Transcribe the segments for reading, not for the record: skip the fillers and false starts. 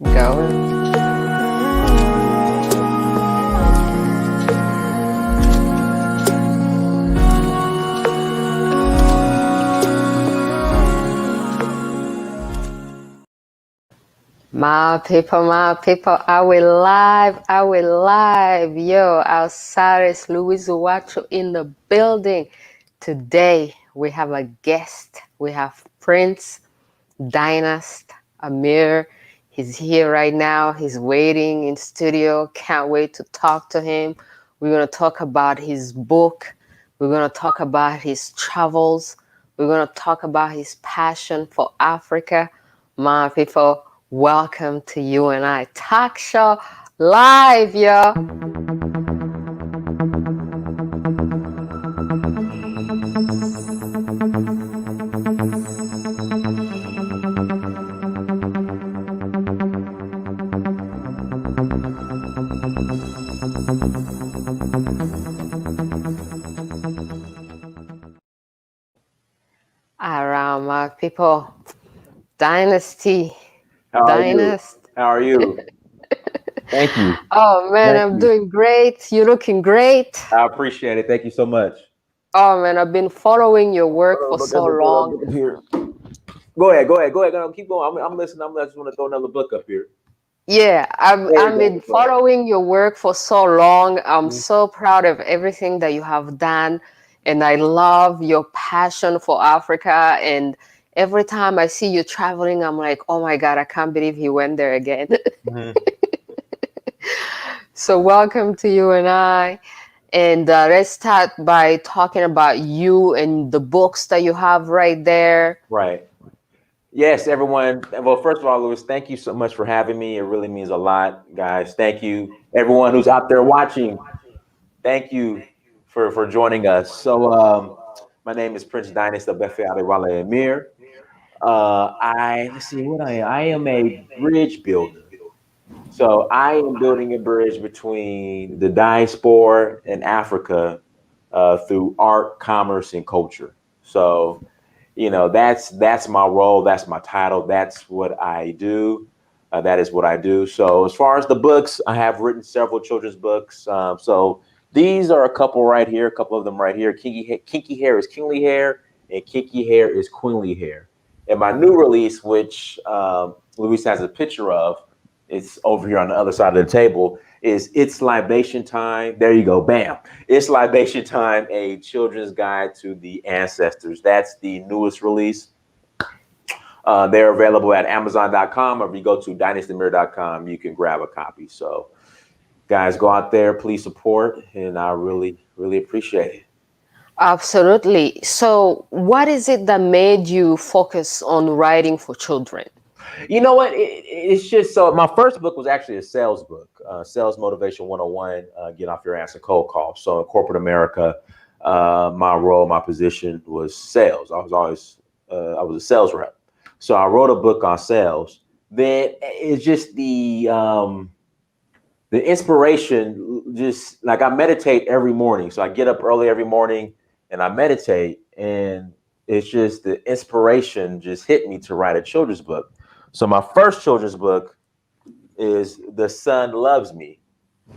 Go. My people, are we live? Are we live? Yo, AUSARES, Louise UWACU in the building. Today, we have a guest. We have Prince Dynast Amir. He's here right now. He's waiting in studio. Can't wait to talk to him. We're going to talk about his book. We're going to talk about his travels. We're going to talk about his passion for Africa. My people, welcome to U&I Talk Show live, yo. Around my people, Dynasty. How are you? Thank you. Oh man, I'm doing great. You're looking great. I appreciate it. Thank you so much. Oh man, I've been following your work for so long. Go ahead. Keep going. I'm listening. I just want to throw another book up here. Yeah, I've been following your work for so long. I'm so proud of everything that you have done, and I love your passion for Africa. And every time I see you traveling, I'm like, oh my God, I can't believe he went there again. So welcome to U&I. And let's start by talking about you and the books that you have right there. Right. Yes, everyone. Well, first of all, Louis, thank you so much for having me. It really means a lot, guys. Thank you. Everyone who's out there watching, thank you for joining us. So my name is Prince Dynast Abefe Adewale Amir. Let's see what I am. I am a bridge builder. So I am building a bridge between the diaspora and Africa through art, commerce, and culture. So, that's my role. That's my title. That's what I do. That is what I do. So as far as the books, I have written several children's books. So these are a couple right here, a couple of them right here. Kinky hair is kingly hair, and kinky hair is queenly hair. And my new release, which Louise has a picture of, it's over here on the other side of the table, is It's Libation Time. There you go. Bam. It's Libation Time, a children's guide to the ancestors. That's the newest release. They're available at Amazon.com, or if you go to dynastamir.com, you can grab a copy. So guys, go out there, please support, and I really, really appreciate it. Absolutely. So what is it that made you focus on writing for children? You know what? It's just so my first book was actually a sales book, Sales Motivation 101, Get Off Your Ass and Cold Call. So in corporate America, my position was sales. I was a sales rep. So I wrote a book on sales. Then it's just the inspiration, just like I meditate every morning. So I get up early every morning and I meditate, and it's just the inspiration just hit me to write a children's book. So my first children's book is The Sun Loves Me.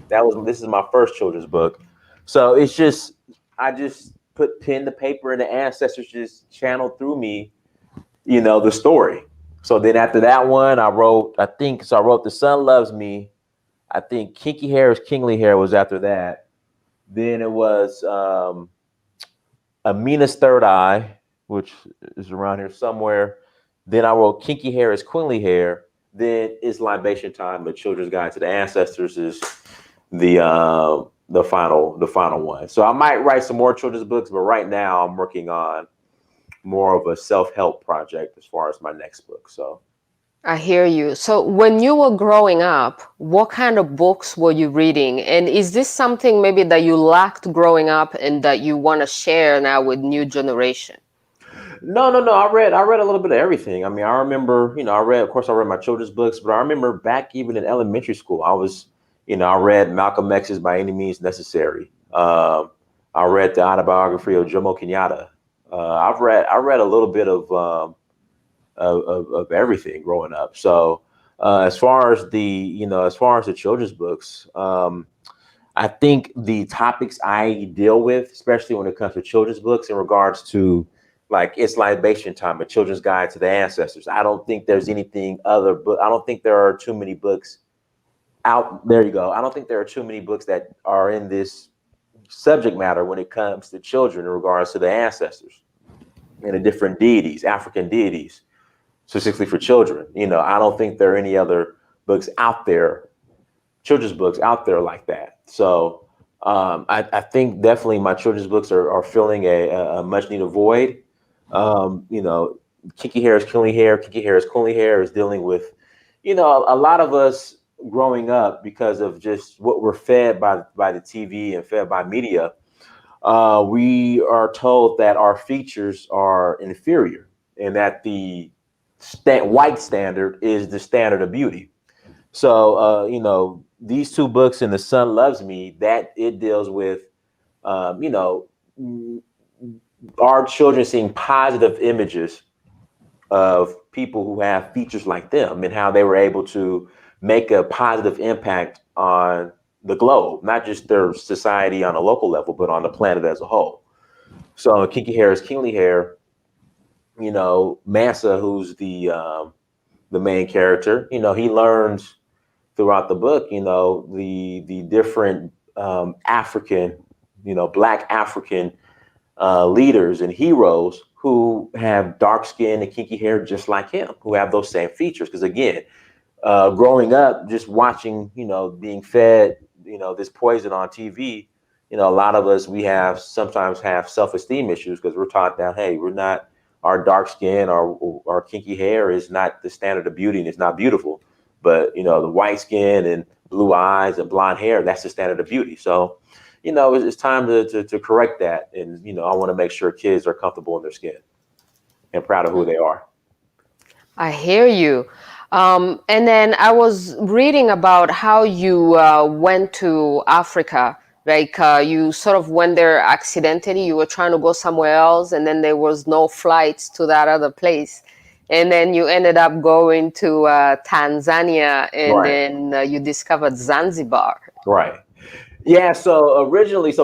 This is my first children's book. So it's just, I just put pen to paper and the ancestors just channeled through me, the story. So then after that one, I wrote The Sun Loves Me. I think Kinky Hair is Kingly Hair was after that. Then it was Amina's Third Eye, which is around here somewhere. Then I wrote Kinky Hair is Queenly Hair. Then It's Libation Time, A Children's Guide to the Ancestors is the final one. So I might write some more children's books, but right now I'm working on more of a self-help project as far as my next book. So I hear you. So when you were growing up, what kind of books were you reading? And is this something maybe that you lacked growing up and that you want to share now with new generation? No. I read a little bit of everything. I mean, I remember, I read my children's books, but I remember back even in elementary school, I read Malcolm X's By Any Means Necessary. I read the autobiography of Jomo Kenyatta. I read a little bit of everything growing up. So As far as the children's books, I think the topics I deal with, especially when it comes to children's books in regards to like It's Libation Time, A Children's Guide to the Ancestors. I don't think there's anything other, but I don't think there are too many books out. There you go. I don't think there are too many books that are in this subject matter when it comes to children in regards to the ancestors and the different deities, African deities, specifically for children. I don't think there are any other books out there, children's books out there like that. So I think definitely my children's books are filling a much needed void. Kinky Hair is Killing Hair. Kinky Hair is Cooling Hair is dealing with, a lot of us growing up because of just what we're fed by the TV and fed by media. We are told that our features are inferior and that the white standard is the standard of beauty. So, these two books in The Sun Loves Me, that it deals with, our children seeing positive images of people who have features like them and how they were able to make a positive impact on the globe, not just their society on a local level, but on the planet as a whole. So Kinky Hair is Kingly Hair, Mansa, who's the main character, he learns throughout the book, the different African, Black African leaders and heroes who have dark skin and kinky hair just like him, who have those same features. Because again, growing up, just watching, being fed, this poison on TV, a lot of us, sometimes have self-esteem issues because we're taught that, hey, our dark skin, our kinky hair is not the standard of beauty and it's not beautiful. But, the white skin and blue eyes and blonde hair, that's the standard of beauty. So, it's time to correct that. And, I want to make sure kids are comfortable in their skin and proud of who they are. I hear you. And then I was reading about how you went to Africa. Like you sort of went there accidentally. You were trying to go somewhere else, and then there was no flights to that other place. And then you ended up going to Tanzania, and Right. then you discovered Zanzibar. Right. Yeah. So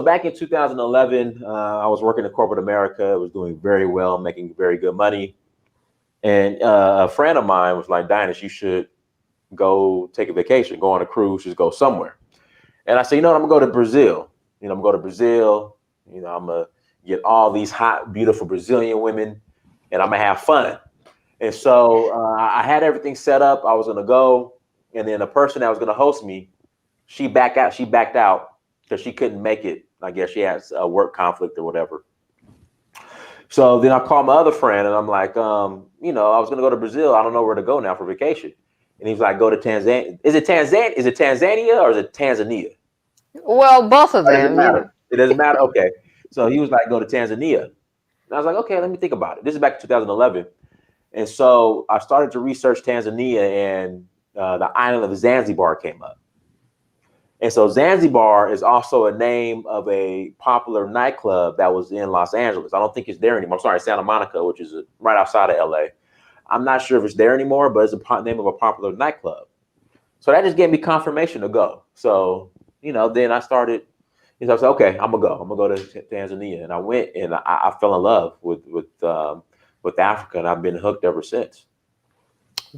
back in 2011, I was working in corporate America. I was doing very well, making very good money. And a friend of mine was like, Dynast, you should go take a vacation, go on a cruise, just go somewhere. And I said, I'm gonna go to Brazil. I'm gonna go to Brazil. I'm gonna get all these hot, beautiful Brazilian women, and I'm gonna have fun. And so I had everything set up. I was gonna go, and then the person that was gonna host me, she backed out. She backed out because she couldn't make it. I guess she has a work conflict or whatever. So then I called my other friend, and I'm like, I was gonna go to Brazil. I don't know where to go now for vacation. And he's like, go to Tanzania. Is it Tanzania or is it Tanzania? Well, both of Or does it them. matter? It doesn't matter. Okay. So he was like, go to Tanzania. And I was like, okay, let me think about it. This is back in 2011. And so I started to research Tanzania, and the island of Zanzibar came up. And so Zanzibar is also a name of a popular nightclub that was in Los Angeles. I don't think it's there anymore. I'm sorry, Santa Monica, which is right outside of LA. I'm not sure if it's there anymore, but it's a name of a popular nightclub. So that just gave me confirmation to go. So, then I started, I said, okay, I'm gonna go. I'm gonna go to Tanzania. And I went, and I fell in love with Africa, and I've been hooked ever since.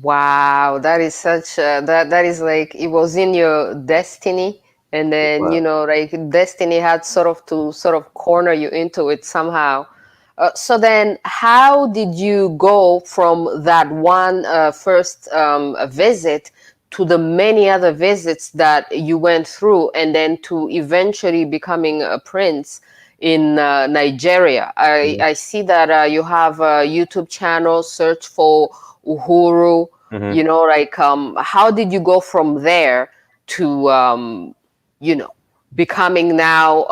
Wow, that is such that is like it was in your destiny, and then like destiny had to corner you into it somehow. So then, how did you go from that one first visit to the many other visits that you went through, and then to eventually becoming a prince in Nigeria? I see that you have a YouTube channel, search for Uhuru. How did you go from there to becoming now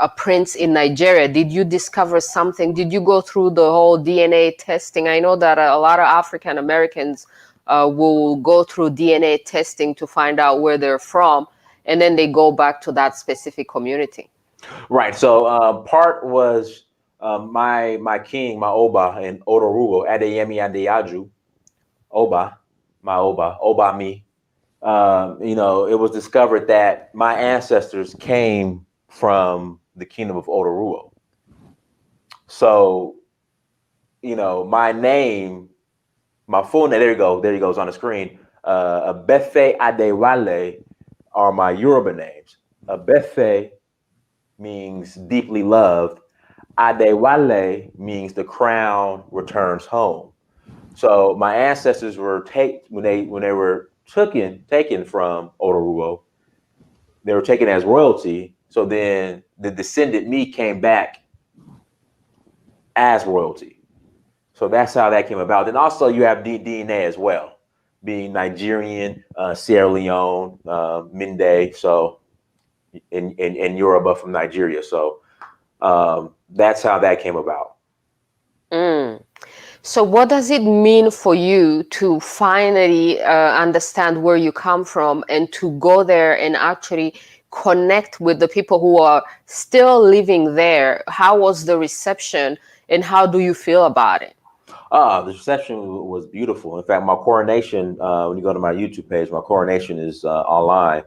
a prince in Nigeria? Did you discover something? Did you go through the whole DNA testing? I know that a lot of African Americans will go through DNA testing to find out where they're from, and then they go back to that specific community. Right. So part was my king, my Oba, and Ororuwo, Adeyemi Adeyaju, Oba. my Oba me. It was discovered that my ancestors came from the kingdom of Ororuwo. So, my name, my full name, there you go, it's on the screen. Abefe Adewale are my Yoruba names. Abefe means deeply loved. Adewale means the crown returns home. So my ancestors were when they were taken from Ororuwo, they were taken as royalty. So then the descendant me came back as royalty. So that's how that came about. And also you have DNA as well, being Nigerian, Sierra Leone, Minde. So in Yoruba from Nigeria. So that's how that came about. So what does it mean for you to finally understand where you come from and to go there and actually connect with the people who are still living there? How was the reception and how do you feel about it? The reception was beautiful. In fact, my coronation, when you go to my YouTube page, my coronation is online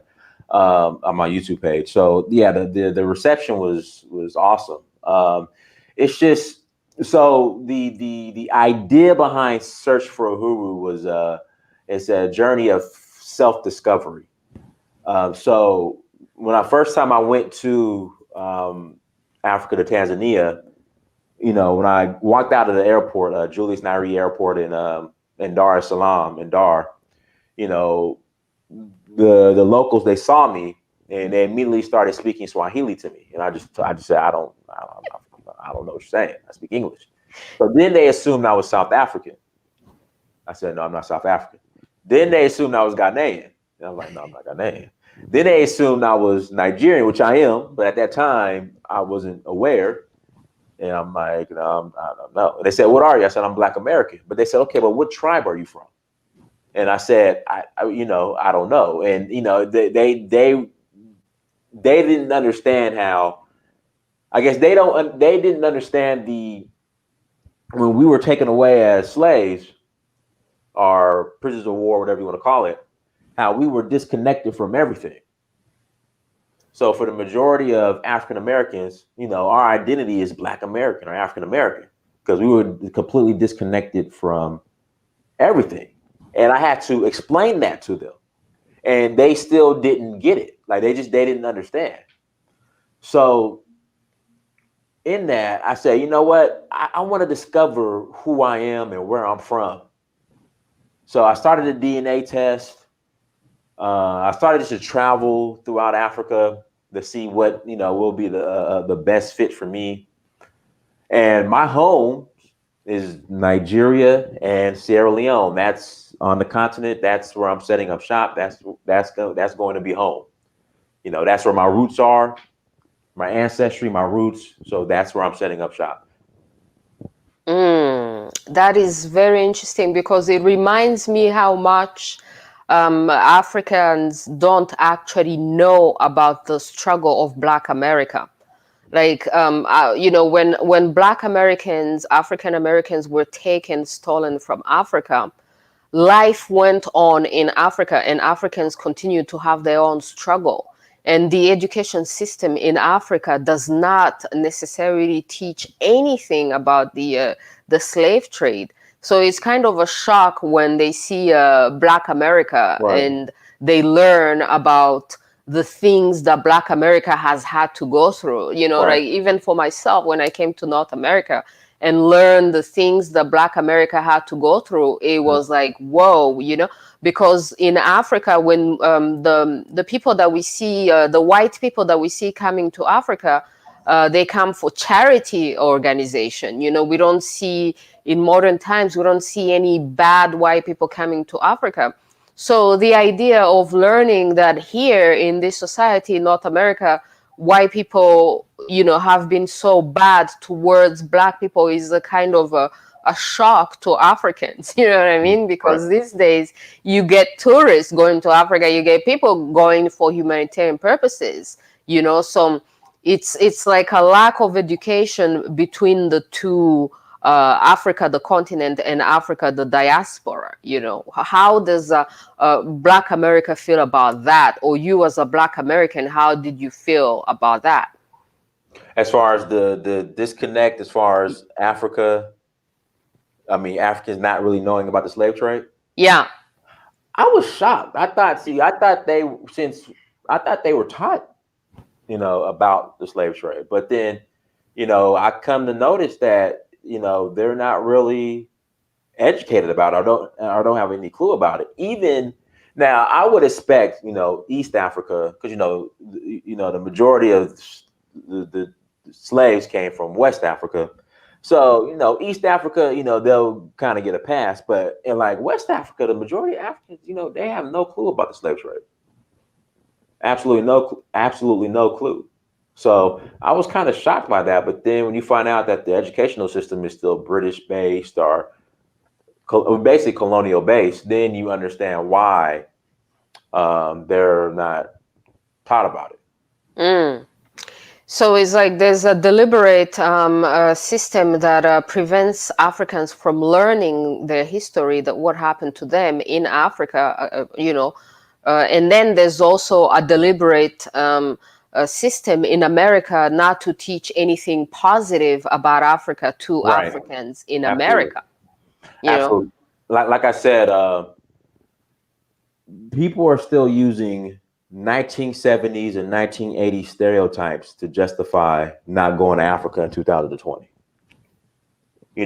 on my YouTube page. So yeah, the reception was awesome. It's just, so the idea behind Search for Uhuru was it's a journey of self-discovery. So when first time I went to Africa, to Tanzania, when I walked out of the airport, Julius Nyerere Airport in Dar es Salaam, the locals, they saw me and they immediately started speaking Swahili to me, and I just said, I don't know what you're saying. I speak English. So then they assumed I was South African. I said, no, I'm not South African. Then they assumed I was Ghanaian. And I was like, no, I'm not Ghanaian. Then they assumed I was Nigerian, which I am, but at that time I wasn't aware. And I'm like, no, I don't know. And they said, what are you? I said, I'm Black American. But they said, okay, but what tribe are you from? And I said, I don't know. And they didn't understand how. I guess they didn't understand when we were taken away as slaves or prisoners of war, whatever you want to call it, how we were disconnected from everything. So for the majority of African Americans, our identity is Black American or African American, because we were completely disconnected from everything. And I had to explain that to them. And they still didn't get it. Like they didn't understand. So in that, I said, you know what? I want to discover who I am and where I'm from. So I started a DNA test. I started just to travel throughout Africa to see what will be the best fit for me. And my home is Nigeria and Sierra Leone. That's on the continent. That's where I'm setting up shop. That's going to be home. That's where my roots are, my ancestry, my roots. So that's where I'm setting up shop. That is very interesting because it reminds me how much Africans don't actually know about the struggle of Black America. Like, when Black Americans, African Americans were stolen from Africa, life went on in Africa and Africans continued to have their own struggle. And the education system in Africa does not necessarily teach anything about the slave trade. So it's kind of a shock when they see Black America, right, and they learn about the things that Black America has had to go through. Right. Like even for myself, when I came to North America and learned the things that Black America had to go through, it was like, whoa, because in Africa, when the people that we see, the white people that we see coming to Africa, they come for charity organization. We don't see, in modern times, we don't see any bad white people coming to Africa. So the idea of learning that here in this society in North America, white people, have been so bad towards Black people is a kind of a shock to Africans. You know what I mean? Because these days you get tourists going to Africa, you get people going for humanitarian purposes, so it's like a lack of education between the two Africa, the continent, and Africa, the diaspora. You know, how does Black America feel about that? Or you as a Black American, how did you feel about that? As far as the disconnect, as far as Africa, I mean, Africans not really knowing about the slave trade. Yeah. I was shocked. I thought they were taught, about the slave trade. But then, I come to notice that, they're not really educated about it or don't have any clue about it. Even now, I would expect, East Africa, because the majority of the slaves came from West Africa. So, East Africa, they'll kind of get a pass, but in like West Africa, the majority of Africans, they have no clue about the slave trade. Absolutely no clue. So I was kind of shocked by that. But then when you find out that the educational system is still British based or basically colonial based, then you understand why they're not taught about it. Mm. So it's like there's a deliberate system that prevents Africans from learning their history, that what happened to them in Africa, and then there's also a deliberate system in America not to teach anything positive about Africa to Right. Africans in Absolutely. America. Absolutely. Like I said, people are still using 1970s and 1980s stereotypes to justify not going to Africa in 2020.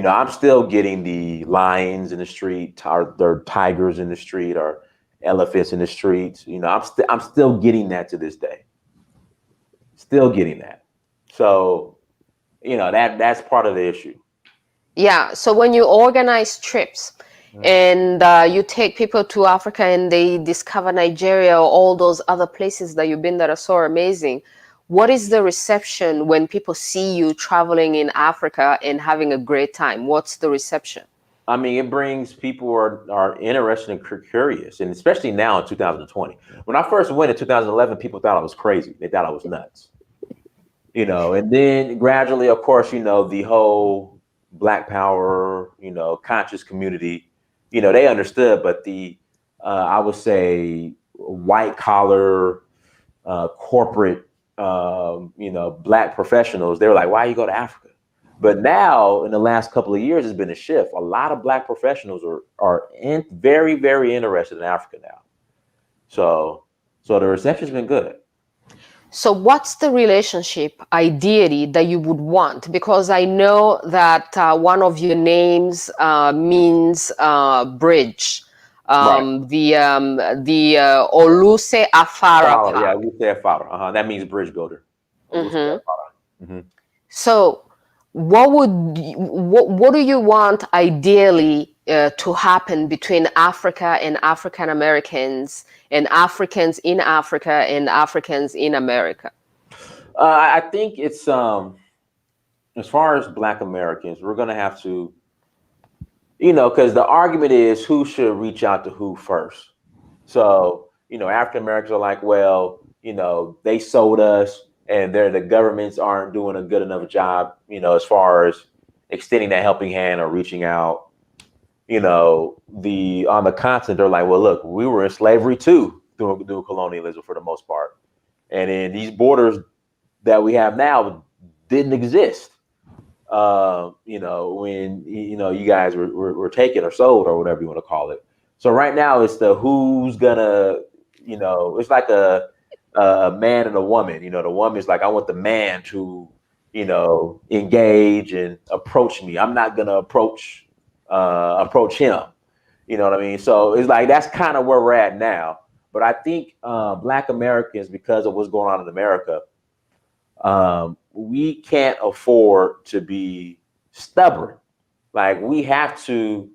I'm still getting the lions in the street, or tigers in the street, or elephants in the streets. I'm still getting that to this day. Still getting that. So, that's part of the issue. Yeah. So when you organize trips and you take people to Africa and they discover Nigeria or all those other places that you've been that are so amazing, what is the reception when people see you traveling in Africa and having a great time? What's the reception? I mean, it brings people who are interested and curious, and especially now in 2020. When I first went in 2011, people thought I was crazy. They thought I was nuts. And then gradually, of course, the whole Black Power, conscious community, they understood, but I would say white collar, corporate, Black professionals, they were like, why you go to Africa? But now in the last couple of years, it's been a shift. A lot of Black professionals are very, very interested in Africa now. So the reception's been good. So what's the relationship ideally that you would want? Because I know that one of your names means bridge. Right. The Oluse Afara. Yeah, Oluse Afara. That means bridge builder. Oluse Afara. Mm-hmm. So what do you want ideally to happen between Africa and African Americans and Africans in Africa and Africans in America? I think it's as far as Black Americans, we're gonna have to, because the argument is who should reach out to who first. So, African Americans are like, well, they sold us, and the governments aren't doing a good enough job, as far as extending that helping hand or reaching out. On the continent, they're like, well, look, we were in slavery too through colonialism for the most part, and then these borders that we have now didn't exist. When you guys were taken or sold or whatever you want to call it. So right now it's the who's gonna, it's like a man and a woman. The woman's like, I want the man to, engage and approach me. I'm not gonna approach him. You know what I mean? So it's like that's kind of where we're at now. But I think Black Americans, because of what's going on in America, we can't afford to be stubborn. Like we have to,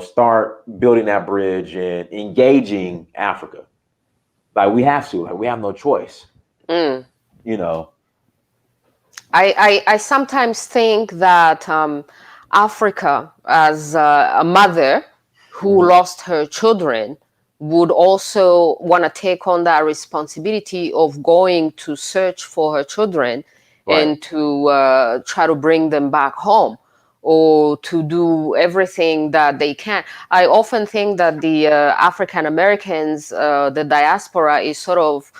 start building that bridge and engaging Africa. Like we have to. Like we have no choice. I sometimes think that Africa, as a mother who lost her children, would also want to take on that responsibility of going to search for her children and to try to bring them back home. or to do everything that they can. I often think that the African Americans, the diaspora, is sort of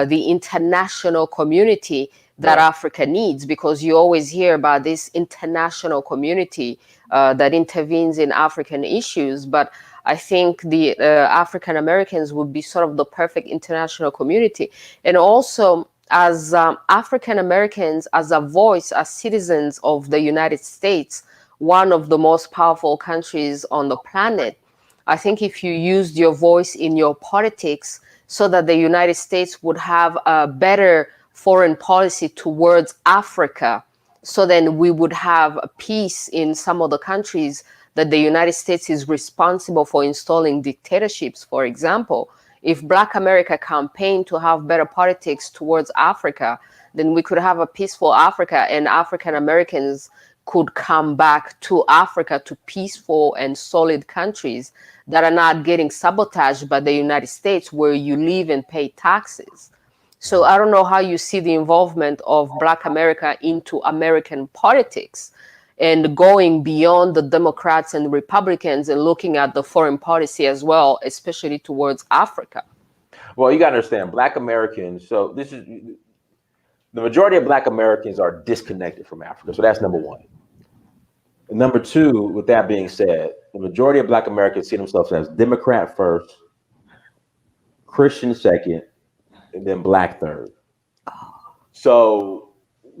the international community that Africa needs, because you always hear about this international community that intervenes in African issues. But I think the African Americans would be sort of the perfect international community. And also, as African Americans, as a voice, as citizens of the United States, one of the most powerful countries on the planet, I think if you used your voice in your politics so that the United States would have a better foreign policy towards Africa, so then we would have a peace in some of the countries that the United States is responsible for installing dictatorships, for example. If Black America campaigned to have better politics towards Africa, then we could have a peaceful Africa, and African Americans could come back to Africa, to peaceful and solid countries that are not getting sabotaged by the United States, where you live and pay taxes. So I don't know how you see the involvement of Black America into American politics and going beyond the Democrats and Republicans and looking at the foreign policy as well, especially towards Africa. Well, you got to understand, Black Americans, so this is, the majority of Black Americans are disconnected from Africa. So that's number one. And number two, with that being said, the majority of Black Americans see themselves as Democrat first, Christian second, and then Black third. So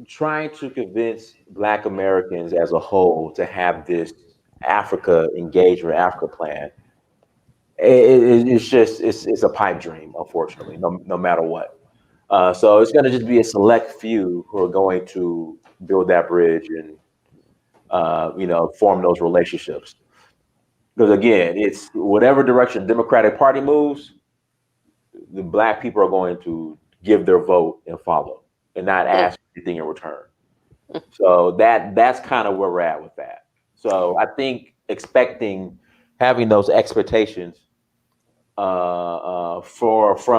trying to convince Black Americans as a whole to have this Africa engagement, Africa plan, it's a pipe dream, unfortunately, no matter what. So it's going to just be a select few who are going to build that bridge and form those relationships. Because again, it's whatever direction the Democratic Party moves, the Black people are going to give their vote and follow, and not ask anything in return. So that's kind of where we're at with that. So I think having those expectations from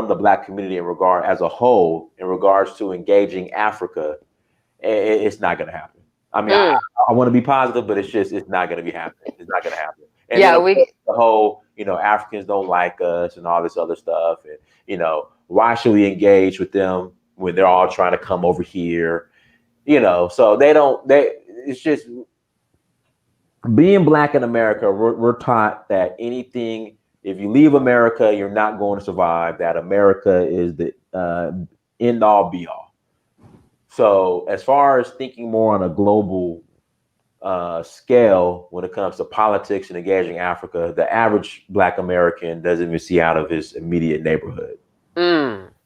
the Black community as a whole in regards to engaging Africa, it's not going to happen. I mean, I want to be positive, but it's not going to be happening. It's not going to happen. And the whole, Africans don't like us and all this other stuff. And, why should we engage with them when they're all trying to come over here? So it's just being Black in America. We're taught that if you leave America, you're not going to survive, that America is the end all be all. So as far as thinking more on a global scale when it comes to politics and engaging Africa, the average Black American doesn't even see out of his immediate neighborhood.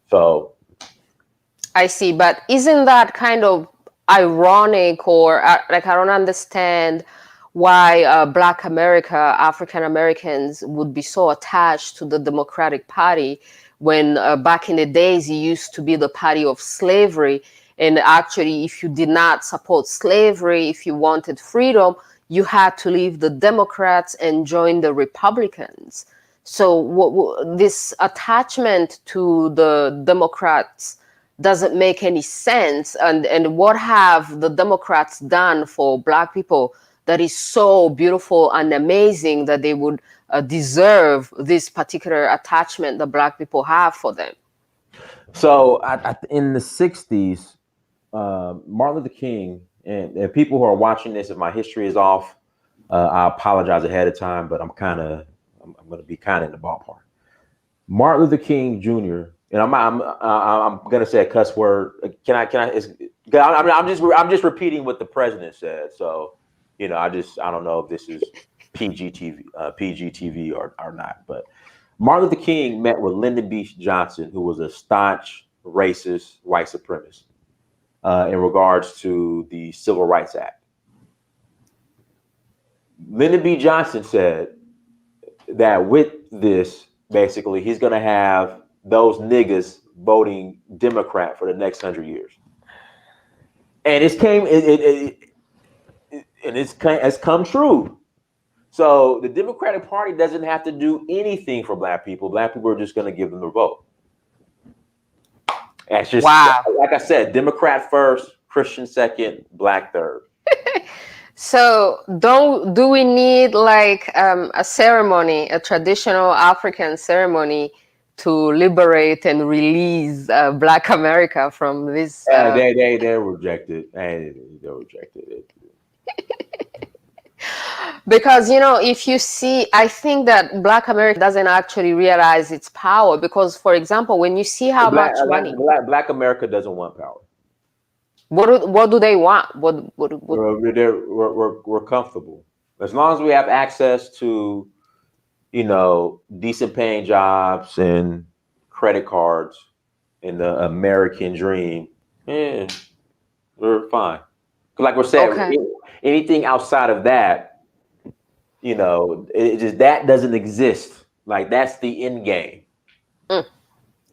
So I see, but isn't that kind of ironic, or I don't understand why Black African Americans would be so attached to the Democratic Party when back in the days it used to be the party of slavery. And actually, if you did not support slavery, if you wanted freedom, you had to leave the Democrats and join the Republicans. So this attachment to the Democrats doesn't make any sense. And what have the Democrats done for Black people that is so beautiful and amazing that they would deserve this particular attachment that Black people have for them? So in the 60s, Martin Luther King, and people who are watching this, if my history is off, I apologize ahead of time, but I'm going to be kind of in the ballpark. Martin Luther King Jr. And I'm going to say a cuss word. I'm just repeating what the president said. So, I don't know if this is PGTV or not, but Martin Luther King met with Lyndon B. Johnson, who was a staunch racist white supremacist, in regards to the Civil Rights Act. Lyndon B. Johnson said that with this, basically, he's going to have those niggas voting Democrat for the next 100 years. And it's come true. So the Democratic Party doesn't have to do anything for Black people. Black people are just going to give them the vote. And it's just, like I said, Democrat first, Christian second, Black third. So do we need like a ceremony, a traditional African ceremony to liberate and release Black America from this? They're rejected. They're rejected. Because, you know, if you see, I think that Black America doesn't actually realize its power because, for example, when you see how much money. Black America doesn't want power. What do they want? We're comfortable. As long as we have access to, you know, decent paying jobs and credit cards and the American dream, we're fine. Like we're saying, okay. Anything outside of that, you know, it just that doesn't exist. Like that's the end game.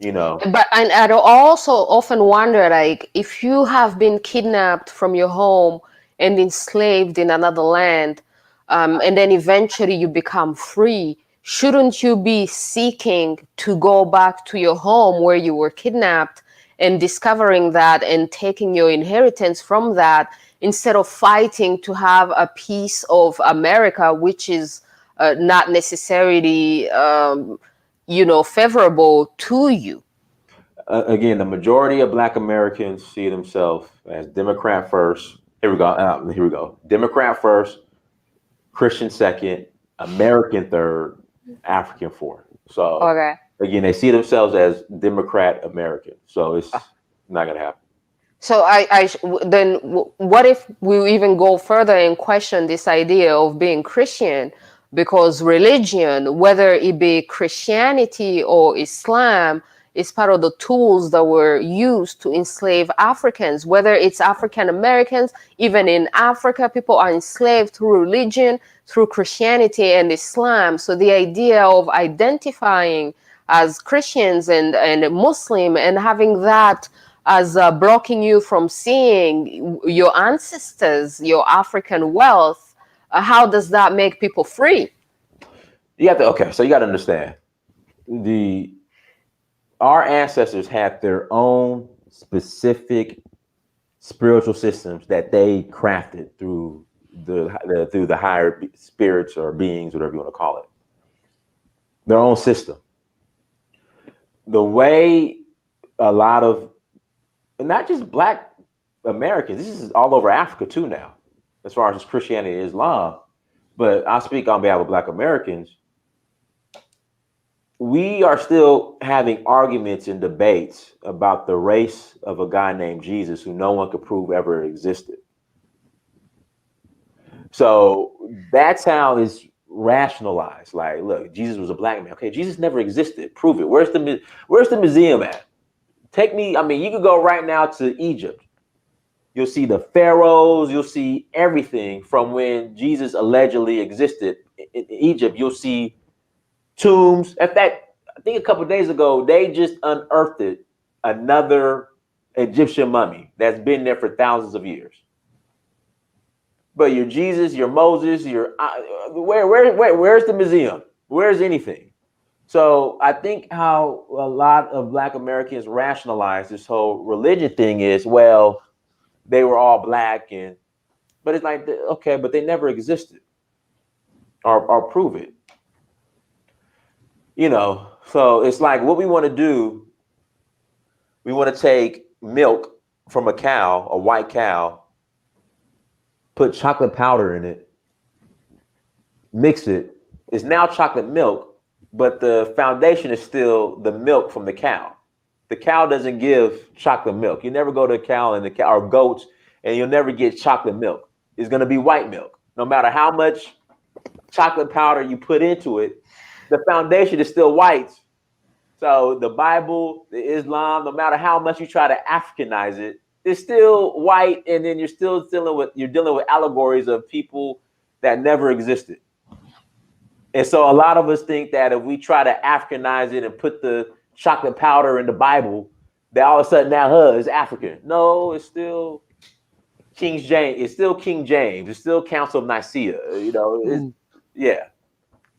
You know. But and I also often wonder, like, if you have been kidnapped from your home and enslaved in another land, and then eventually you become free, shouldn't you be seeking to go back to your home where you were kidnapped and discovering that and taking your inheritance from that instead of fighting to have a piece of America, which is not necessarily you know, favorable to you? Again, the majority of Black Americans see themselves as Democrat first. Here we go. Democrat first, Christian second, American third, African fourth. So okay. Again, they see themselves as Democrat American. So it's not gonna happen. So then what if we even go further and question this idea of being Christian? Because religion, whether it be Christianity or Islam, is part of the tools that were used to enslave Africans, whether it's African Americans, even in Africa, people are enslaved through religion, through Christianity and Islam. So the idea of identifying as Christians and Muslim and having that as blocking you from seeing your ancestors, your African wealth, how does that make people free? You have to so you got to understand our ancestors had their own specific spiritual systems that they crafted through the higher spirits or beings, whatever you want to call it. Their own system. The way a lot of, not just Black Americans, this is all over Africa too now, as far as Christianity and Islam, but I speak on behalf of Black Americans. We are still having arguments and debates about the race of a guy named Jesus who no one could prove ever existed. So that's how it's rationalized. Like, look, Jesus was a Black man. Okay, Jesus never existed. Prove it. Where's the museum at? Take me. I mean, you could go right now to Egypt. You'll see the pharaohs. You'll see everything from when Jesus allegedly existed in Egypt. You'll see tombs. In fact, I think a couple of days ago, they just unearthed another Egyptian mummy that's been there for thousands of years. But your Jesus, your Moses, where's the museum? Where's anything? So I think how a lot of Black Americans rationalize this whole religion thing is, well, they were all Black, but it's like, okay, but they never existed, or prove it. You know, so it's like what we want to do. We want to take milk from a cow, a white cow, put chocolate powder in it, mix it. It's now chocolate milk, but the foundation is still the milk from the cow. The cow doesn't give chocolate milk. You never go to a cow or goats, and you'll never get chocolate milk. It's going to be white milk. No matter how much chocolate powder you put into it, the foundation is still white. So the Bible, the Islam, no matter how much you try to Africanize it, it's still white, and then you're dealing with allegories of people that never existed. And so a lot of us think that if we try to Africanize it and put the chocolate powder in the Bible, that all of a sudden now is African. No, it's still King James. It's still King James. It's still Council of Nicaea. You know, yeah.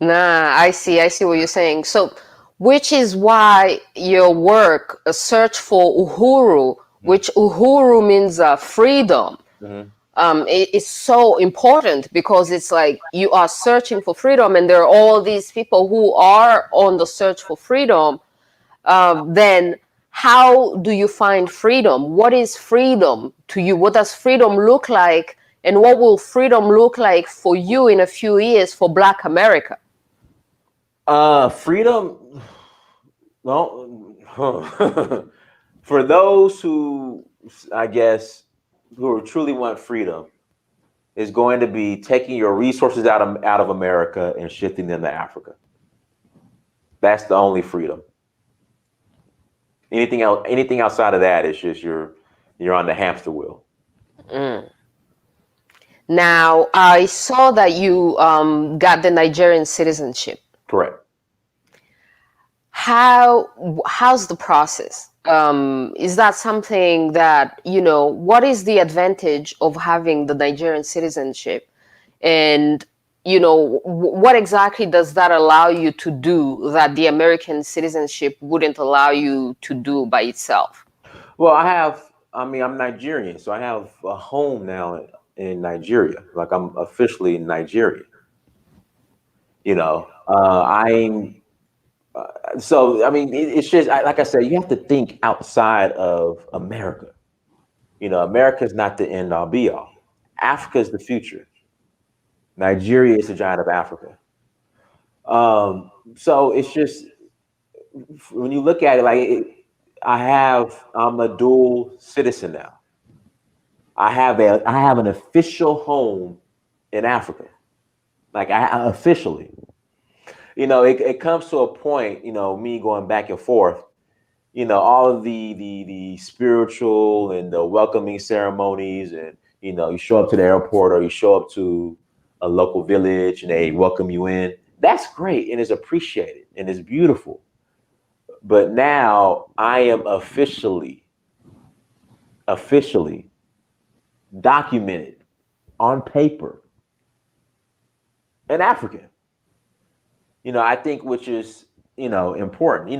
Nah, I see what you're saying. So, which is why your work, Search for Uhuru, which Uhuru means freedom. it's so important, because it's like you are searching for freedom, and there are all these people who are on the search for freedom. Then how do you find freedom? What is freedom to you? What does freedom look like? And what will freedom look like for you in a few years for Black America? Freedom, well, for those who, I guess, who truly want freedom, is going to be taking your resources out of America and shifting them to Africa. That's the only freedom. Anything else, anything outside of that is just you're on the hamster wheel. Now, I saw that you got the Nigerian citizenship. Correct. How's the process? Is that something that, what is the advantage of having the Nigerian citizenship? And, what exactly does that allow you to do that the American citizenship wouldn't allow you to do by itself? Well, I'm Nigerian, so I have a home now in Nigeria. Like, I'm officially Nigerian. It's just, like I said, you have to think outside of America. America's not the end all be all. Africa's the future. Nigeria is the giant of Africa. So it's just, when you look at it, like, I'm a dual citizen now. I have an official home in Africa. Like, I officially. It comes to a point, me going back and forth, all of the spiritual and the welcoming ceremonies, and you show up to the airport or you show up to a local village and they welcome you in. That's great and it's appreciated and it's beautiful. But now I am officially documented on paper an African. I think, which is, important.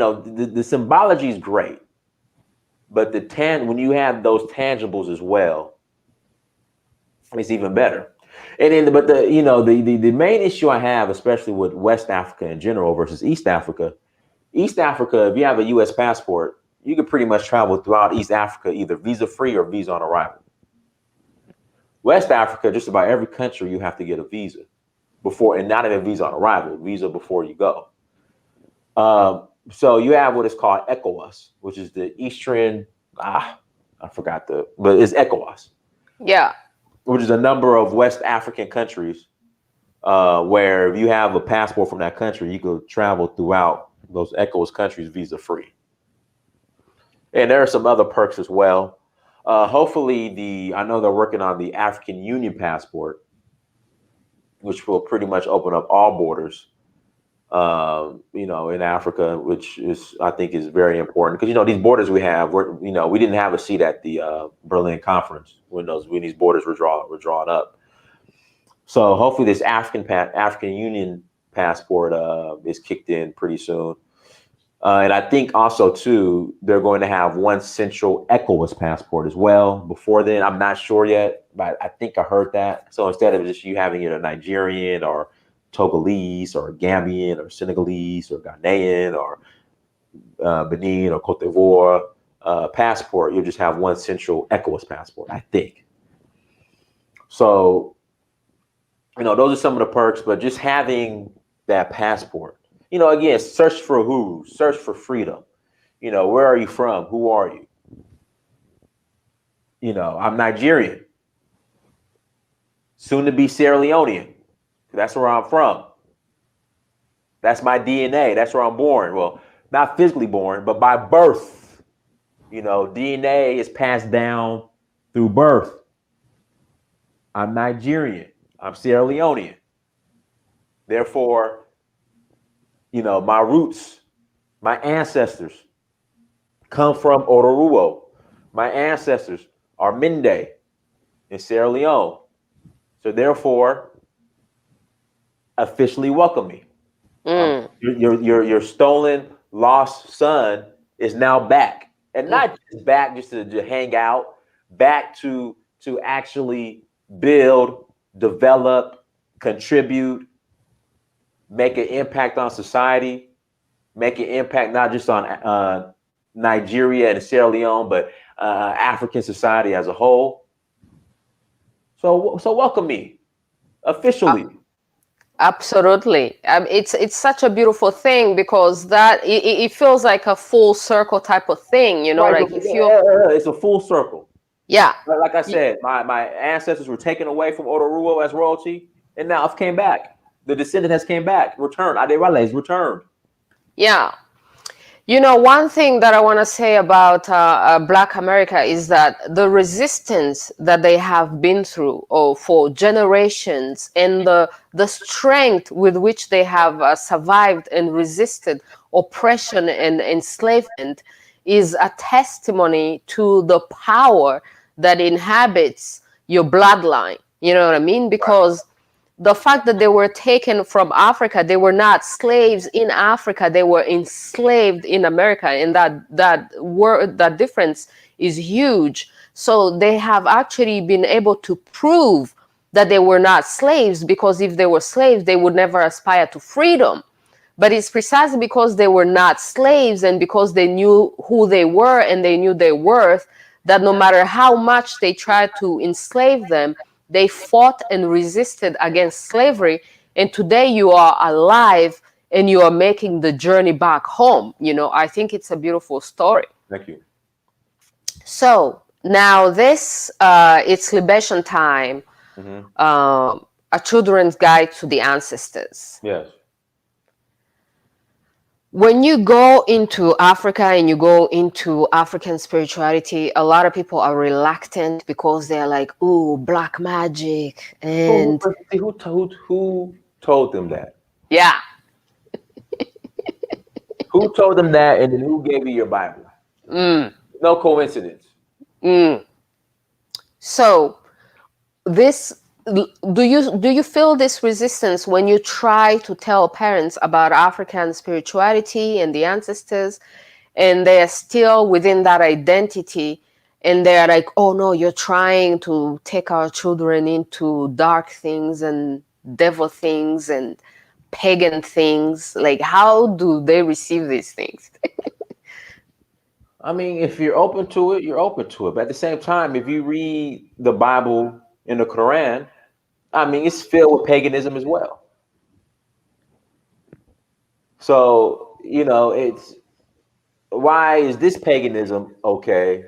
The symbology is great, but when you have those tangibles as well, it's even better. And then, but the main issue I have, especially with West Africa in general versus East Africa, if you have a U.S. passport, you can pretty much travel throughout East Africa, either visa free or visa on arrival. West Africa, just about every country, you have to get a visa before, and not even visa on arrival, visa before you go. So you have what is called ECOWAS, which is the Eastern, but it's ECOWAS. Yeah. Which is a number of West African countries where if you have a passport from that country, you could travel throughout those ECOWAS countries visa free. And there are some other perks as well. Hopefully, I know they're working on the African Union passport, which will pretty much open up all borders, in Africa, which I think is very important, because these borders we have, we didn't have a seat at the Berlin conference when these borders were drawn up. So hopefully this African Union passport is kicked in pretty soon. And I think also too, they're going to have one central ECOWAS passport as well. Before then, I'm not sure yet, but I think I heard that. So instead of just you having a Nigerian or Togolese or Gambian or Senegalese or Ghanaian or Benin or Cote d'Ivoire passport, you'll just have one central ECOWAS passport, I think. So, those are some of the perks, but just having that passport, again, search for who? Search for freedom. Where are you from? Who are you? I'm Nigerian. Soon to be Sierra Leonean. That's where I'm from. That's my DNA. That's where I'm born. Well, not physically born, but by birth. DNA is passed down through birth. I'm Nigerian. I'm Sierra Leonean. Therefore, my roots, my ancestors come from Ororuwo. My ancestors are Mende in Sierra Leone. So therefore, officially welcome me. Your stolen, lost son is now back, and not just back just to hang out, back to actually build, develop, contribute, make an impact on society, make an impact not just on Nigeria and Sierra Leone, but African society as a whole. So welcome me officially. Absolutely. It's such a beautiful thing because that it feels like a full circle type of thing, you know, Right, like if you're, it's a full circle. yeah. Like I said, my ancestors were taken away from Ororuwo as royalty, and now I've came back. The descendant has came back, returned. Adewale has returned. Yeah. You know, one thing that I want to say about Black America is that the resistance that they have been through for generations and the strength with which they have survived and resisted oppression and enslavement is a testimony to the power that inhabits your bloodline. You know what I mean? Because the fact that they were taken from Africa, they were not slaves in Africa, they were enslaved in America, and that difference is huge. So they have actually been able to prove that they were not slaves, because if they were slaves, they would never aspire to freedom. But it's precisely because they were not slaves and because they knew who they were and they knew their worth, that no matter how much they tried to enslave them, they fought and resisted against slavery. And today you are alive and you are making the journey back home. You know, I think it's a beautiful story. Thank you. So now this, it's libation time, a children's guide to the ancestors. Yes. When you go into Africa and you go into African spirituality, a lot of people are reluctant because they're like, "Ooh, black magic," and who told them that? yeah, Who told them that, and then who gave you your Bible? No coincidence. So this, do you feel this resistance when you try to tell parents about African spirituality and the ancestors, and they are still within that identity, and they're like, "Oh no, you're trying to take our children into dark things and devil things and pagan things"? Like, how do they receive these things? I mean, if you're open to it, you're open to it. But at the same time, if you read the Bible in the Quran, I mean, it's filled with paganism as well. So, you know, it's why is this paganism okay,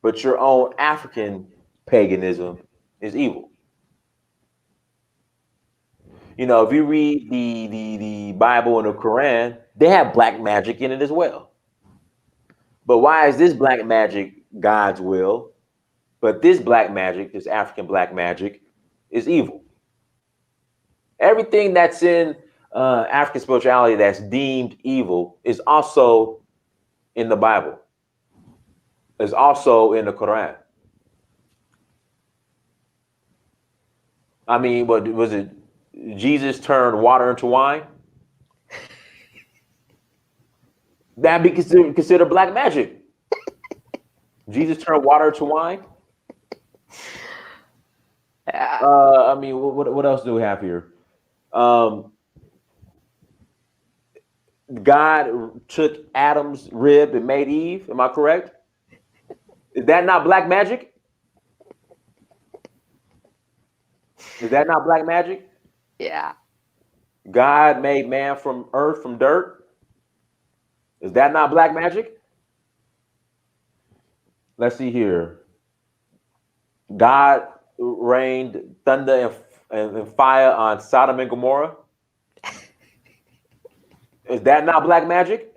but your own African paganism is evil? You know, if you read the Bible and the Quran, they have black magic in it as well. But why is this black magic God's will, but this black magic, this African black magic, is evil? Everything that's in African spirituality that's deemed evil is also in the Bible, is also in the Quran. I mean, what was it? Jesus turned water into wine? That'd be considered black magic. Jesus turned water to wine? I mean, what else do we have here? God took Adam's rib and made Eve. Am I correct? Is that not black magic? Is that not black magic? Yeah. God made man from earth, from dirt. Is that not black magic? Let's see here. God rained thunder and fire on Sodom and Gomorrah. Is that not black magic?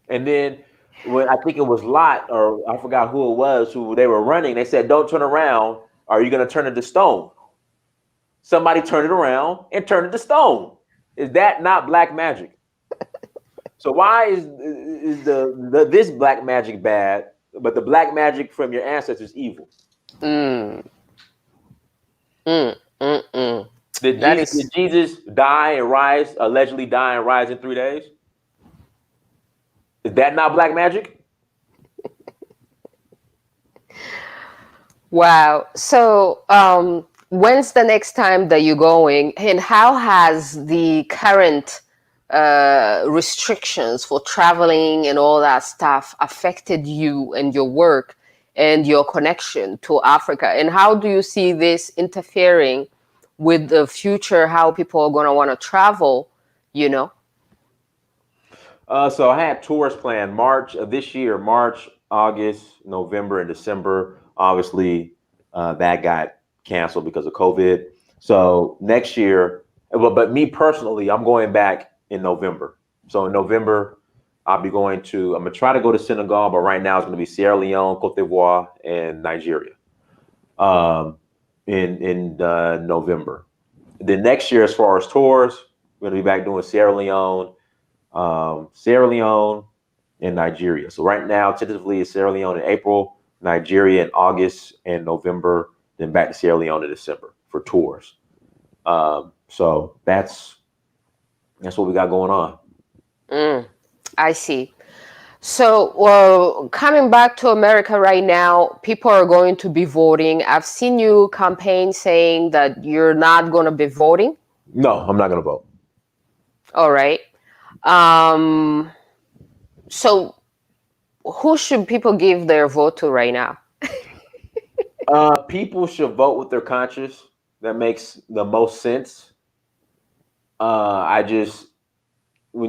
And then when I think it was Lot, or I forgot who it was, who they were running, they said, "Don't turn around. Or are you going to turn into stone?" Somebody turned it around and turned it to stone. Is that not black magic? So why is this black magic bad, but the black magic from your ancestors evil? Did Jesus die and rise, allegedly die and rise in 3 days? Is that not black magic? Wow. So When's the next time that you're going, and how has the current restrictions for traveling and all that stuff affected you and your work and your connection to Africa? And how do you see this interfering with the future, how people are going to want to travel, you know? So I had tours planned March of this year, March, August, November, and December. Obviously, that got canceled because of COVID. So next year, but me personally, I'm going back in November. So in November, I'm gonna try to go to Senegal, but right now it's gonna be Sierra Leone, Cote d'Ivoire, and Nigeria. In November. Then next year, as far as tours, we're gonna be back doing Sierra Leone, and Nigeria. So right now, tentatively, it's Sierra Leone in April, Nigeria in August and November, then back to Sierra Leone in December for tours. So that's what we got going on. I see. So, well, coming back to America right now, people are going to be voting. I've seen you campaign saying that you're not going to be voting. No, I'm not going to vote. All right. So who should people give their vote to right now? People should vote with their conscience. That makes the most sense. When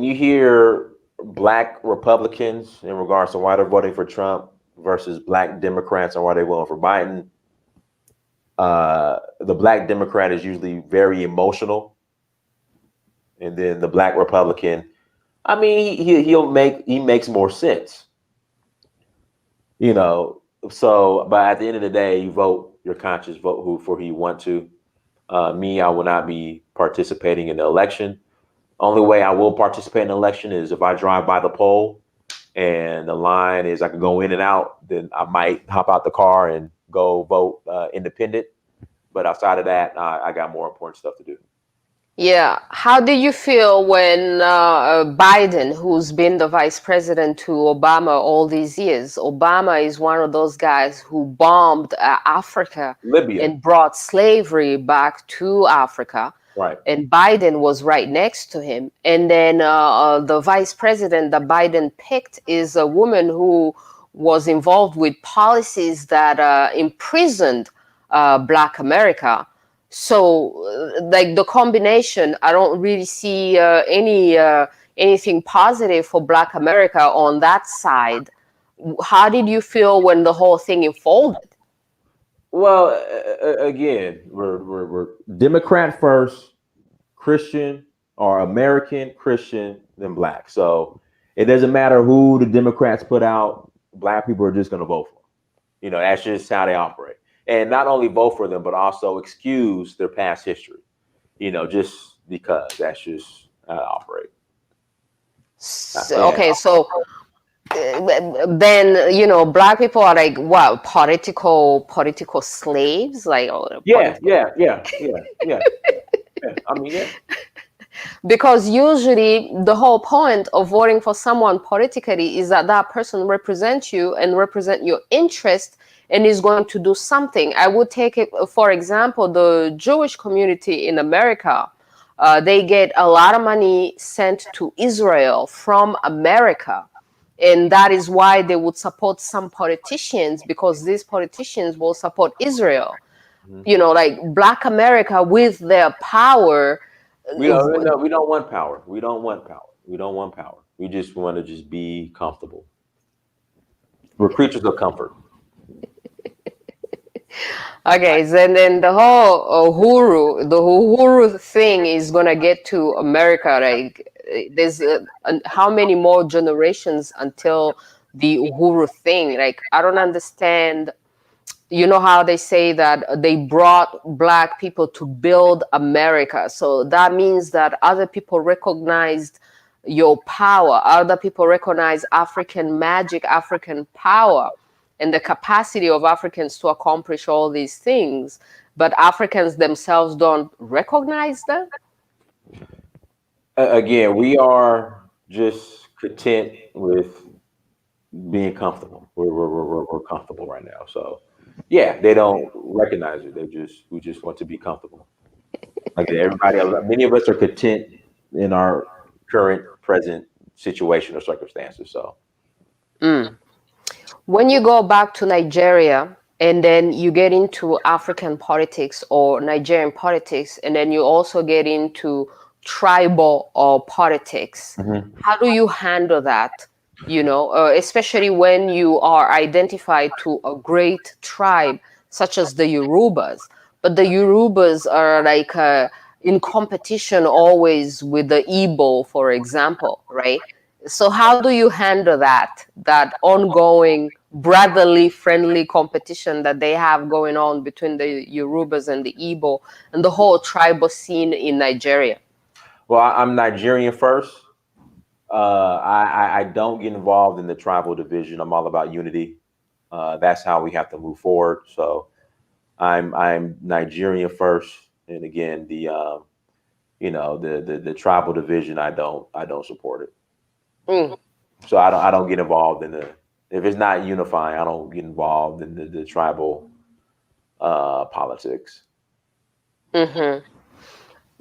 you hear Black Republicans in regards to why they're voting for Trump versus Black Democrats and why they're voting for Biden, the Black Democrat is usually very emotional, and then the Black Republican, I mean, he makes more sense, you know. So, but at the end of the day, you vote your conscience, vote for who you want to. Me, I will not be participating in the election. Only way I will participate in the election is if I drive by the poll and the line is I can go in and out, then I might hop out the car and go vote independent. But outside of that, I got more important stuff to do. Yeah. How did you feel when Biden, who's been the vice president to Obama all these years, Obama is one of those guys who bombed Africa, Libya, and brought slavery back to Africa. right? And Biden was right next to him. And then the vice president that Biden picked is a woman who was involved with policies that imprisoned Black America. So, like the combination, I don't really see anything positive for Black America on that side. How did you feel when the whole thing unfolded? Well, again, we're Democrat first, Christian or American Christian, then Black. So it doesn't matter who the Democrats put out. Black people are just going to vote for them. You know, that's just how they operate. And not only vote for them, but also excuse their past history. You know, just because that's just how they operate. Okay, so then Black people are like what, political slaves, like Yeah. I mean, yeah. Because usually the whole point of voting for someone politically is that that person represents you and represent your interest and is going to do something. I would take it, for example, the Jewish community in America. They get a lot of money sent to Israel from America. And that is why they would support some politicians, because these politicians will support Israel. Mm-hmm. Like Black America with their power. We don't want power. We don't want power. We just want to just be comfortable. We're creatures of comfort. Okay, so then the whole Uhuru thing is gonna get to America. Like, there's how many more generations until the Uhuru thing? Like, I don't understand. You know how they say that they brought Black people to build America. So that means that other people recognized your power. Other people recognize African magic, African power, and the capacity of Africans to accomplish all these things. But Africans themselves don't recognize them. Again, we are just content with being comfortable. We're comfortable right now. So Yeah, they don't recognize it. We just want to be comfortable. Like everybody, many of us are content in our current present situation or circumstances. So, Mm. When you go back to Nigeria and then you get into African politics or Nigerian politics, and then you also get into tribal or politics, how do you handle that? Especially when you are identified to a great tribe such as the Yorubas, but the Yorubas are like in competition always with the Igbo, for example, right? So how do you handle that ongoing brotherly friendly competition that they have going on between the Yorubas and the Igbo and the whole tribal scene in Nigeria? well, I'm Nigerian first. I don't get involved in the tribal division. I'm all about unity. That's how we have to move forward. So I'm Nigerian first, and again, the tribal division, I don't support it. Mm. So I don't get involved in the, if it's not unifying, I don't get involved in the tribal politics. Mm-hmm.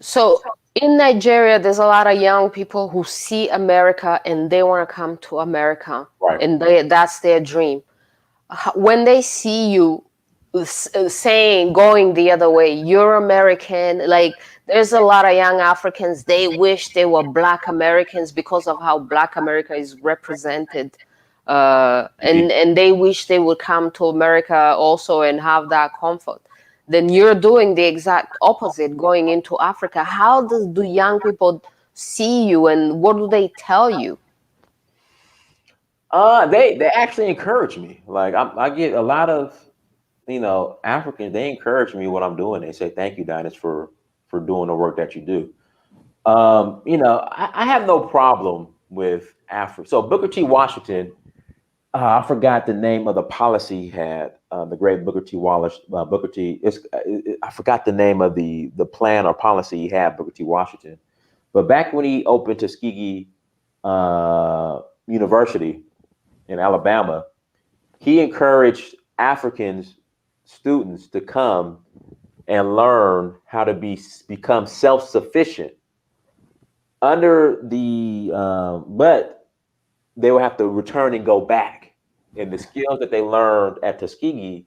So in Nigeria, there's a lot of young people who see America and they want to come to America, Right. and that's their dream. When they see you saying going the other way, you're American, like there's a lot of young Africans, they wish they were Black Americans because of how Black America is represented. And they wish they would come to America also and have that comfort. Then you're doing the exact opposite, going into Africa. How do young people see you, and what do they tell you? They actually encourage me. Like I get a lot of Africans. They encourage me what I'm doing. They say thank you, Dynast, for doing the work that you do. I have no problem with Africa. So Booker T. Washington, I forgot the name of the policy he had. The great Booker T. Wallace, Booker T. I forgot the name of the plan or policy he had, Booker T. Washington. But back when he opened Tuskegee University in Alabama, he encouraged Africans students to come and learn how to become self-sufficient under the but they would have to return and go back, and the skills that they learned at Tuskegee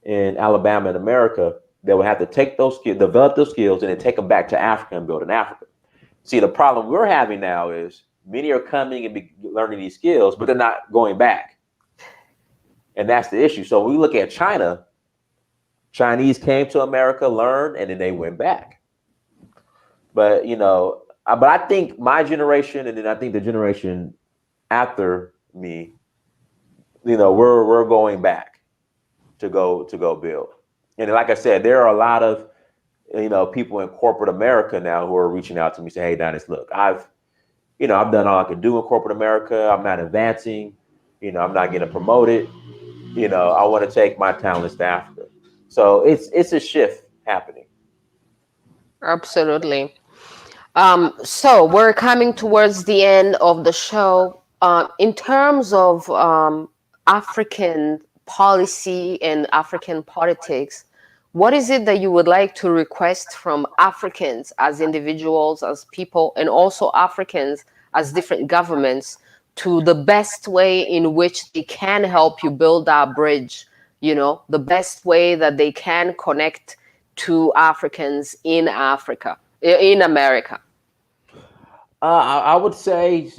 in Alabama and America, they would have to take those skills, develop those skills, and then take them back to Africa and build in Africa. See, the problem we're having now is many are coming and learning these skills, but they're not going back. And that's the issue. So when we look at China, Chinese came to America, learned, and then they went back. But but I think my generation, and then I think the generation after me, we're going back to go build. And like I said, there are a lot of people in corporate America now who are reaching out to me, say, "Hey, Dynast, look, I've done all I can do in corporate America. I'm not advancing. I'm not getting promoted. I want to take my talents to Africa." So it's a shift happening. Absolutely. So we're coming towards the end of the show. In terms of African policy and African politics, what is it that you would like to request from Africans as individuals, as people, and also Africans as different governments to the best way in which they can help you build that bridge, the best way that they can connect to Africans in Africa, in America? I would say,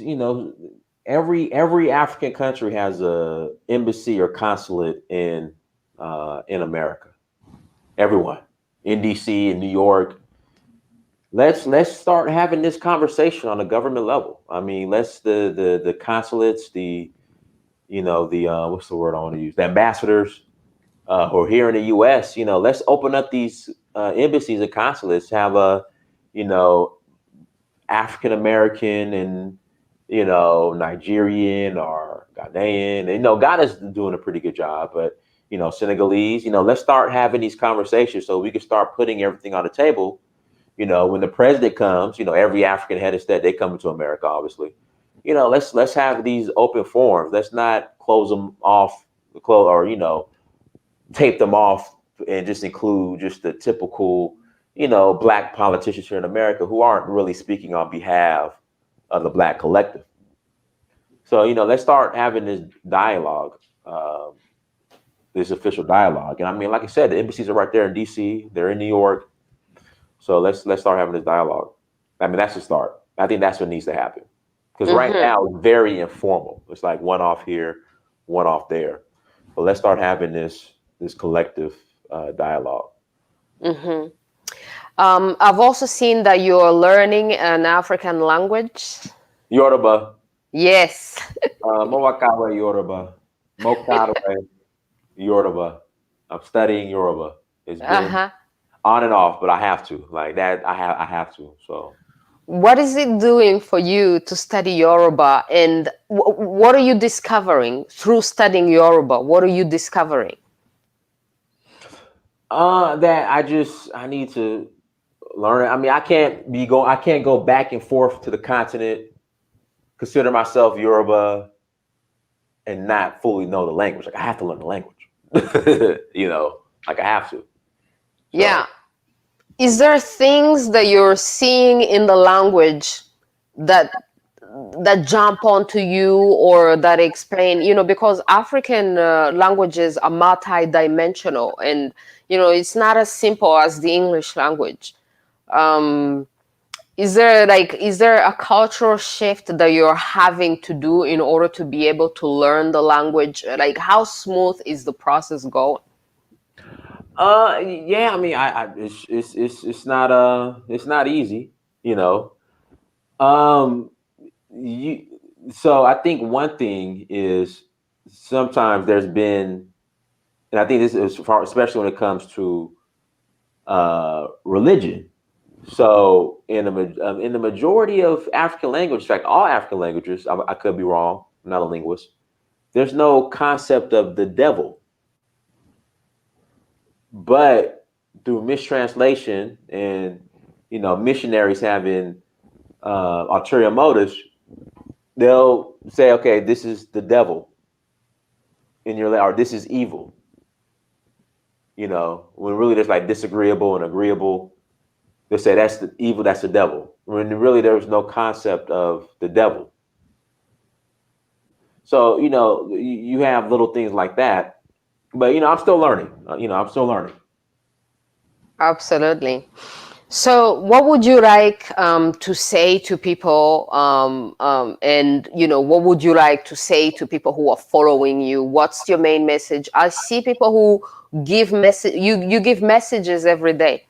every African country has a embassy or consulate in America. Everyone in DC, in New York. Let's start having this conversation on a government level. I mean, let's the consulates, the what's the word I want to use? The ambassadors who are here in the U.S. Let's open up these embassies and consulates. Have a African American and Nigerian or Ghanaian. And Ghana's doing a pretty good job, but Senegalese. Let's start having these conversations so we can start putting everything on the table. When the president comes, every African head of state, they come into America, obviously. Let's have these open forums. Let's not close them off, or tape them off and just include just the typical, Black politicians here in America who aren't really speaking on behalf of the Black collective. So, let's start having this dialogue, this official dialogue. And I mean, like I said, the embassies are right there in DC, they're in New York. So let's start having this dialogue. I mean, that's the start. I think that's what needs to happen. Because right now it's very informal. It's like one off here, one off there. But let's start having this collective dialogue. I've also seen that you're learning an African language. Yoruba. Yes. Mowakawe Yoruba. Mokawe Yoruba. I'm studying Yoruba. It's been on and off, but I have to. Like that, I have to. So what is it doing for you to study Yoruba, and what are you discovering through studying Yoruba? What are you discovering? That I need to learn it. I mean, I can't go back and forth to the continent, consider myself Yoruba, and not fully know the language. Like I have to learn the language. Like I have to. So. Yeah. Is there things that you're seeing in the language that jump onto you or that explain, because African languages are multi-dimensional, and it's not as simple as the English language. Is there a cultural shift that you're having to do in order to be able to learn the language? Like, how smooth is the process going? Yeah, I mean, it's not easy, So I think one thing is sometimes there's been, and I think this is especially when it comes to religion. So in the majority of African languages, in fact, all African languages, I could be wrong, I'm not a linguist, there's no concept of the devil. But through mistranslation and missionaries having ulterior motives, they'll say, okay, this is the devil in your life, or this is evil. When really there's like disagreeable and agreeable, they say that's the evil, that's the devil. When really there's no concept of the devil. So, you have little things like that. But, I'm still learning. Absolutely. So what would you like to say to people, and what would you like to say to people who are following you? What's your main message? I see people who give you give messages every day.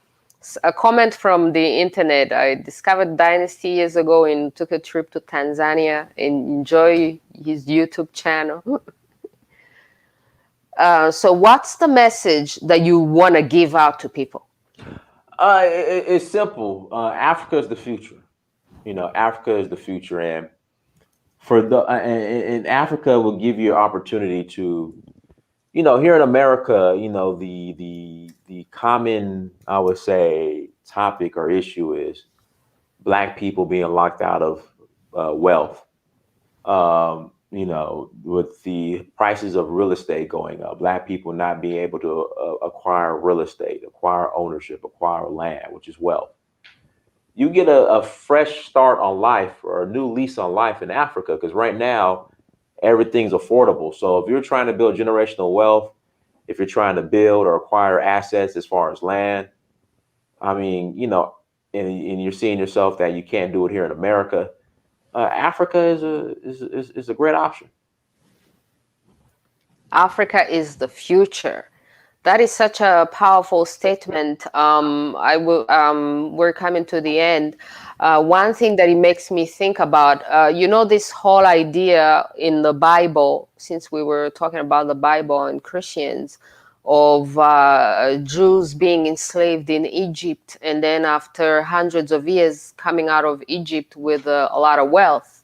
A comment from the internet: I discovered Dynast years ago and took a trip to Tanzania and enjoy his YouTube channel. So what's the message that you want to give out to people? It's simple. Africa is the future. Africa is the future, and and Africa will give you an opportunity to, here in America, the common, I would say, topic or issue is Black people being locked out of wealth. With the prices of real estate going up, Black people not being able to acquire real estate, acquire ownership, acquire land, which is wealth. You get a fresh start on life or a new lease on life in Africa, because right now everything's affordable. So if you're trying to build generational wealth, if you're trying to build or acquire assets as far as land, I mean, and you're seeing yourself that you can't do it here in America, Africa is a great option. Africa is the future. That is such a powerful statement. We're coming to the end. One thing that it makes me think about, this whole idea in the Bible, since we were talking about the Bible and Christians, of Jews being enslaved in Egypt, and then after hundreds of years coming out of Egypt with a lot of wealth.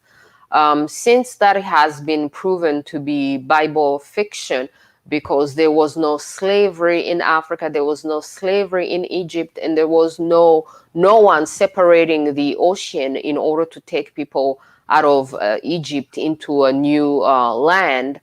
Since that has been proven to be Bible fiction, because there was no slavery in Africa, there was no slavery in Egypt, and there was no one separating the ocean in order to take people out of Egypt into a new land.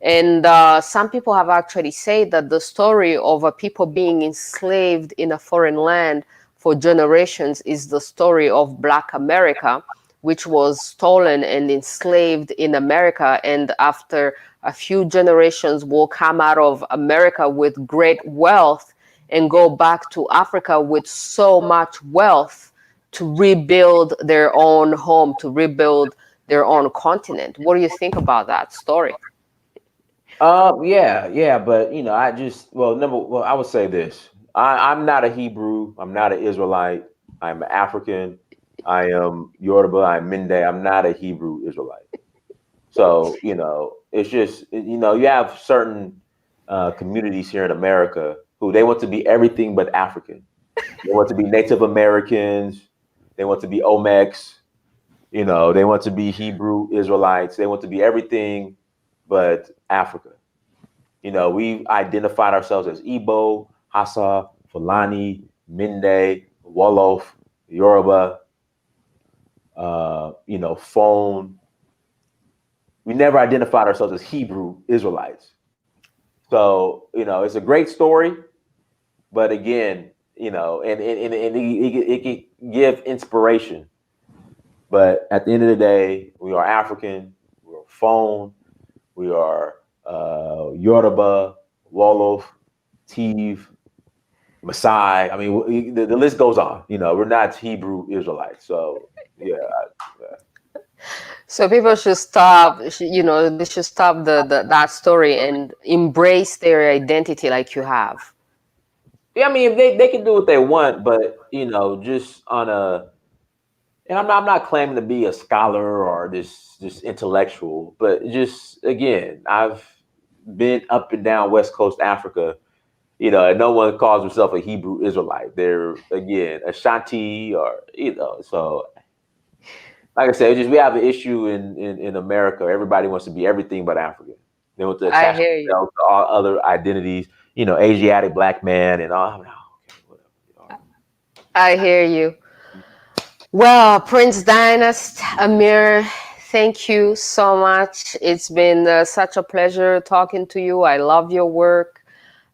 And some people have actually said that the story of a people being enslaved in a foreign land for generations is the story of Black America, which was stolen and enslaved in America. And after a few generations will come out of America with great wealth and go back to Africa with so much wealth to rebuild their own home, to rebuild their own continent. What do you think about that story? Yeah, but I would say this. I'm not a Hebrew. I'm not an Israelite. I'm African. I am Yoruba. I'm Mende. I'm not a Hebrew Israelite. So, it's just, you have certain communities here in America who they want to be everything but African. They want to be Native Americans. They want to be Olmecs. They want to be Hebrew Israelites. They want to be everything but Africa. We identified ourselves as Igbo, Hausa, Fulani, Mende, Wolof, Yoruba, Fon. We never identified ourselves as Hebrew Israelites. So, it's a great story, but again, and it can give inspiration. But at the end of the day, we are African, we're Fon, we are Yoruba, Wolof, Tiv, Maasai. I mean, the list goes on. We're not Hebrew Israelites. So, yeah. So people should stop, they should stop that story and embrace their identity like you have. Yeah, I mean, if they can do what they want, but just on a, and I'm not claiming to be a scholar or this intellectual, but just again, I've been up and down West Coast Africa, and no one calls himself a Hebrew Israelite. They're again Ashanti or so. Like I said, just we have an issue in America. Everybody wants to be everything but African. They want to I attach hear you. themselves to all other identities, Asiatic black man and all. Okay, whatever. I hear you. Well, Prince Dynast Amir, thank you so much. It's been such a pleasure talking to you. I love your work.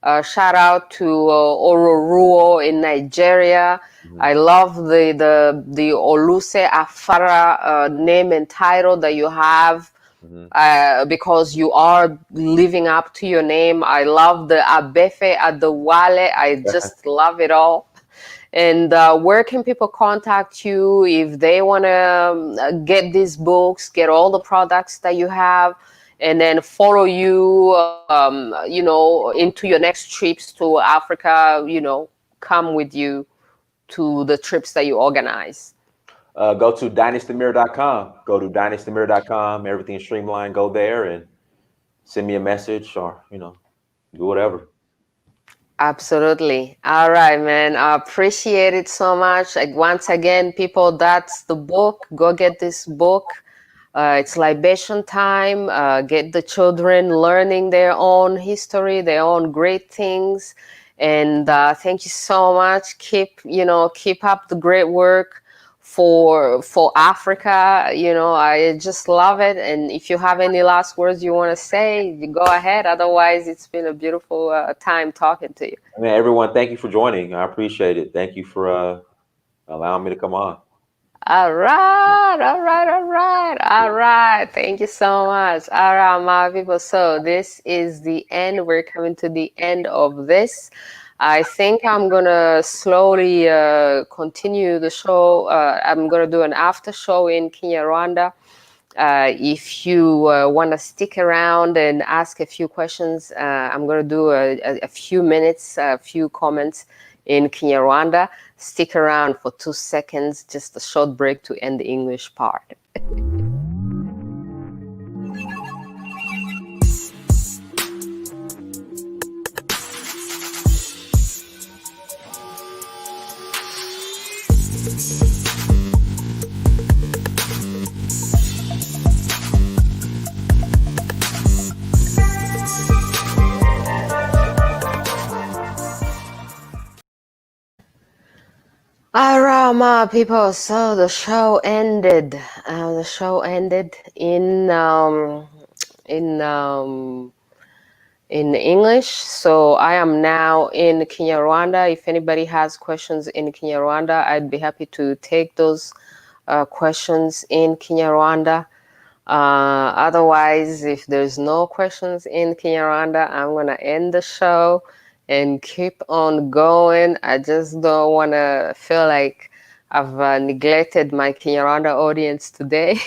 Shout out to Ororuwo in Nigeria. Mhm. I love the Oluse Afara name and title that you have, Mhm. because you are living up to your name. I love the Abefe Adewale. I just love it all. And where can people contact you if they want to get these books, get all the products that you have, and then follow you, into your next trips to Africa, come with you to the trips that you organize? Go to dynastamir.com. Go to dynastamir.com. Everything's streamlined. Go there and send me a message or, do whatever. Absolutely. All right, man. I appreciate it so much. Like, once again, people, that's the book. Go get this book. It's libation time. Get the children learning their own history, their own great things. And thank you so much. Keep up the great work for Africa. I just love it. And if you have any last words you want to say, you go ahead. Otherwise, it's been a beautiful time talking to you. I mean, everyone, thank you for joining. I appreciate it. Thank you for allowing me to come on. All right, all right, all right, all right. Thank you so much. All right, my people. So this is the end. We're coming to the end of this. I think I'm gonna slowly continue the show. I'm gonna do an after show in Kinyarwanda. If you want to stick around and ask a few questions, I'm going to do a few minutes, a few comments in Kinyarwanda. Stick around for 2 seconds, just a short break to end the English part. All right, my people. So the show ended. The show ended in in English. So I am now in Kinyarwanda. If anybody has questions in Kinyarwanda, I'd be happy to take those questions in Kinyarwanda. Otherwise, if there's no questions in Kinyarwanda, I'm gonna end the show and keep on going. I just don't want to feel like I've neglected my Kinyarwanda audience today.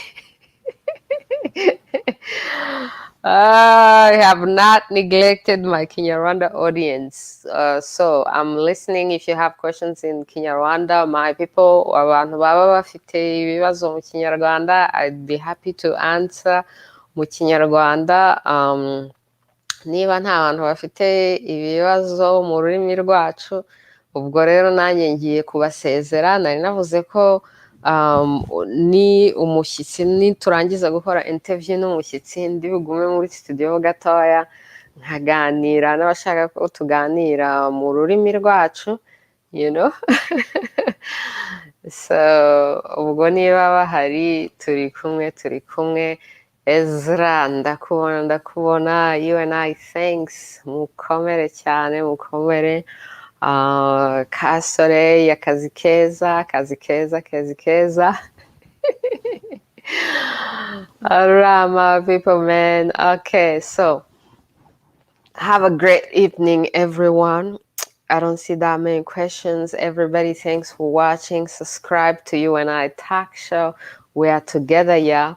I have not neglected my Kinyarwanda audience. So I'm listening. If you have questions in Kinyarwanda, my people, abantu baba bafite ibibazo mu Kinyarwanda, I'd be happy to answer mu Kinyarwanda. Niba nta bantu bafite ibibazo mu rurimi rwacu, ubwo rero nanjye ngiye kubasezera. Nari navuze ko ni umushyitsi niturangiza gukora interview n'umushyitsi ndi bugume muri studio gatoya nkaganira n'abashaka ko tuganira mu rurimi rwacu, you know. So ubwo niba bahari turi kumwe. Ezra ndakubona U&I thanks, mukomere cyane, mukomere. Kasore, akazi keza. Alright, my people, man. Okay, so have a great evening, everyone. I don't see that many questions. Everybody, thanks for watching. Subscribe to U&I Talk Show. We are together, yeah.